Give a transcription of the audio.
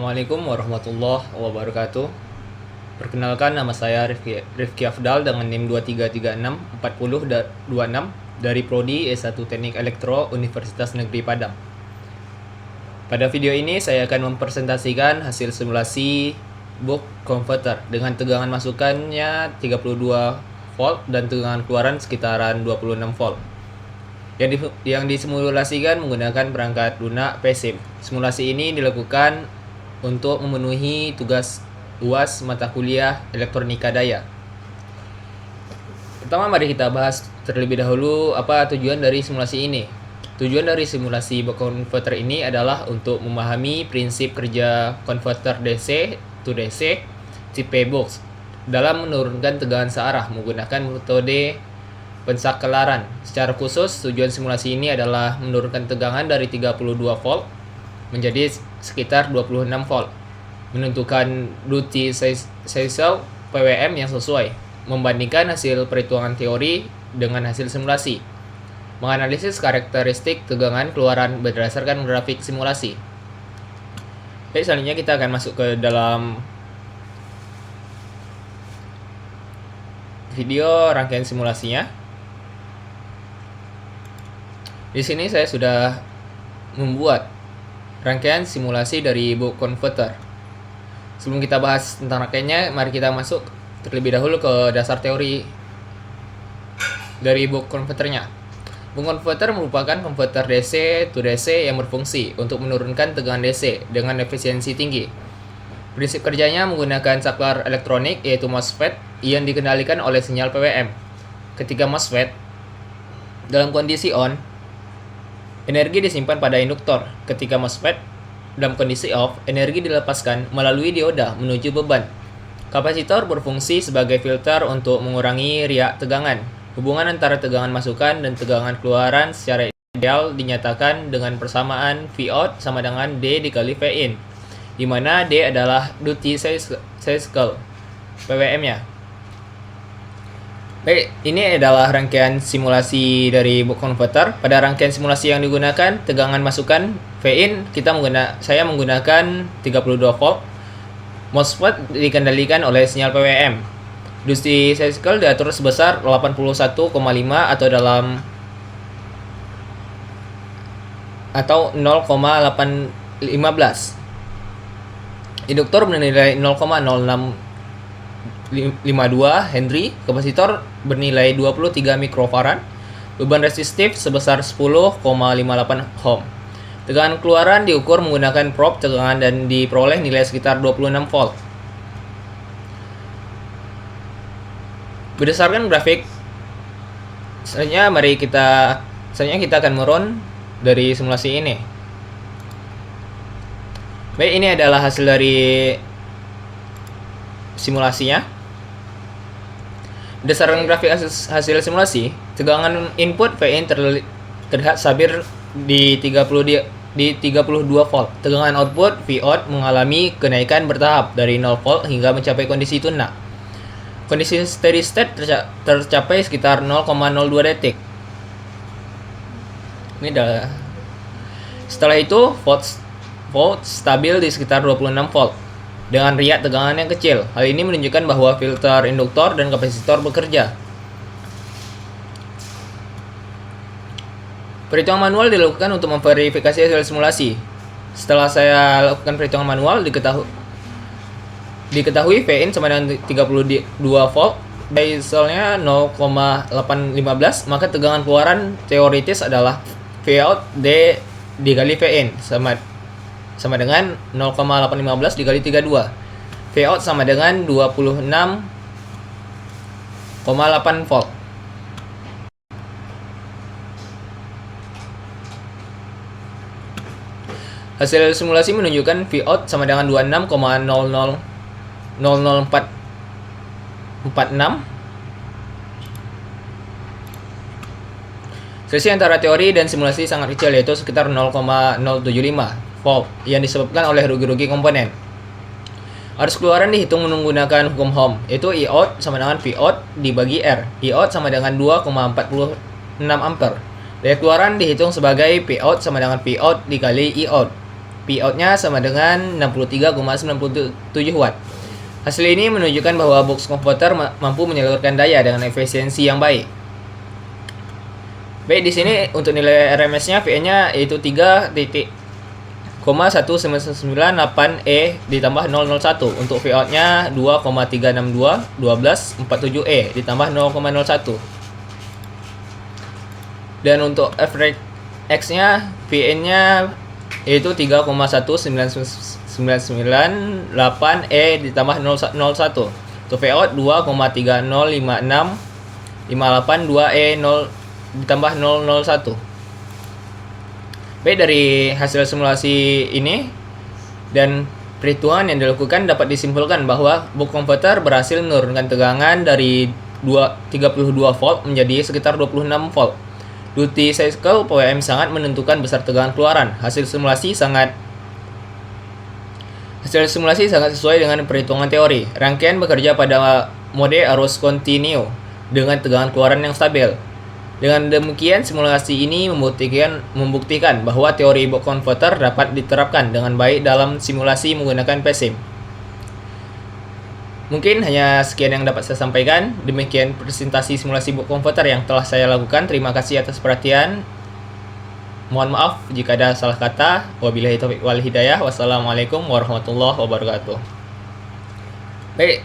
Assalamualaikum warahmatullahi wabarakatuh. Perkenalkan, nama saya Rifki Afdal dengan NIM 23364026 dari Prodi S1 Teknik Elektro Universitas Negeri Padang. Pada video ini saya akan mempresentasikan hasil simulasi buck converter dengan tegangan masukannya 32 volt dan tegangan keluaran sekitaran 26 volt. Yang disimulasikan menggunakan perangkat lunak PSIM. Simulasi ini dilakukan untuk memenuhi tugas UAS mata kuliah Elektronika Daya. Pertama, mari kita bahas terlebih dahulu apa tujuan dari simulasi ini. Tujuan dari simulasi buck converter ini adalah untuk memahami prinsip kerja konverter DC to DC tipe box dalam menurunkan tegangan searah menggunakan metode pensakelaran. Secara khusus, tujuan simulasi ini adalah menurunkan tegangan dari 32 volt menjadi sekitar 26 volt, menentukan duty cycle PWM yang sesuai, membandingkan hasil perhitungan teori dengan hasil simulasi, menganalisis karakteristik tegangan keluaran berdasarkan grafik simulasi. Baik, selanjutnya kita akan masuk ke dalam video rangkaian simulasinya. Di sini saya sudah membuat rangkaian simulasi dari buck converter. Sebelum kita bahas tentang rangkaiannya, mari kita masuk terlebih dahulu ke dasar teori dari buck converternya. Buck converter merupakan konverter DC to DC yang berfungsi untuk menurunkan tegangan DC dengan efisiensi tinggi. Prinsip kerjanya menggunakan saklar elektronik yaitu MOSFET yang dikendalikan oleh sinyal PWM. Ketika MOSFET dalam kondisi on, energi disimpan pada induktor. Ketika MOSFET dalam kondisi off, energi dilepaskan melalui dioda menuju beban. Kapasitor berfungsi sebagai filter untuk mengurangi riak tegangan. Hubungan antara tegangan masukan dan tegangan keluaran secara ideal dinyatakan dengan persamaan Vout sama dengan D dikali Vin, di mana D adalah duty cycle PWM-nya. Baik, ini adalah rangkaian simulasi dari buck converter. Pada rangkaian simulasi yang digunakan, tegangan masukan Vin saya menggunakan 32 volt. MOSFET dikendalikan oleh sinyal PWM. Duty cycle diatur sebesar 81,5 atau 0,815. Induktor bernilai 0,0652 Henry, kapasitor bernilai 23 mikrofarad, beban resistif sebesar 10,58 ohm. Tegangan keluaran diukur menggunakan probe tegangan dan diperoleh nilai sekitar 26 volt. Berdasarkan grafik, selanjutnya kita akan merun dari simulasi ini. Baik, ini adalah hasil dari simulasinya. Berdasarkan grafik hasil simulasi, tegangan input Vin terlihat stabil di 32 volt. Tegangan output Vout mengalami kenaikan bertahap dari 0 volt hingga mencapai kondisi tunak. Kondisi steady state tercapai sekitar 0,02 detik. Setelah itu, volt stabil di sekitar 26 volt dengan riak tegangan yang kecil. Hal ini menunjukkan bahwa filter induktor dan kapasitor bekerja. Perhitungan manual dilakukan untuk memverifikasi hasil simulasi. Setelah saya lakukan perhitungan manual, diketahui Vin sama dengan 32 volt, dieselnya 0,815, maka tegangan keluaran teoritis adalah Vout D dikali Vin sama dengan 0,815 dikali 32. Vout sama dengan 26,8 volt. Hasil simulasi menunjukkan Vout sama dengan 26,0000446. Selisih antara teori dan simulasi sangat kecil, yaitu sekitar 0,075 volt yang disebabkan oleh rugi-rugi komponen. Arus keluaran dihitung menggunakan hukum Ohm, yaitu Iout sama dengan Vout dibagi R. Iout sama dengan 2,46 ampere. Daya keluaran dihitung sebagai Pout sama dengan Vout dikali Iout. Pout-nya sama dengan 63,97 watt. Hasil ini menunjukkan bahwa box converter mampu menyalurkan daya dengan efisiensi yang baik. Baik, di sini untuk nilai RMS-nya VN-nya yaitu 3,1998E ditambah 001. Untuk Vout-nya 2,362 ditambah 0,01. Dan untuk FX-nya VN-nya yaitu 3,1998E ditambah 001. Untuk Vout 2,3056582E ditambah 001. Baik, dari hasil simulasi ini dan perhitungan yang dilakukan dapat disimpulkan bahwa buck converter berhasil menurunkan tegangan dari 32 volt menjadi sekitar 26 volt. Duty cycle PWM sangat menentukan besar tegangan keluaran. Hasil simulasi sangat sesuai dengan perhitungan teori. Rangkaian bekerja pada mode arus kontinu dengan tegangan keluaran yang stabil. Dengan demikian, simulasi ini membuktikan bahwa teori buck converter dapat diterapkan dengan baik dalam simulasi menggunakan PSIM. Mungkin hanya sekian yang dapat saya sampaikan. Demikian presentasi simulasi buck converter yang telah saya lakukan. Terima kasih atas perhatian. Mohon maaf jika ada salah kata. Wabillahi taufiq wal hidayah. Wassalamualaikum warahmatullahi wabarakatuh. Baik.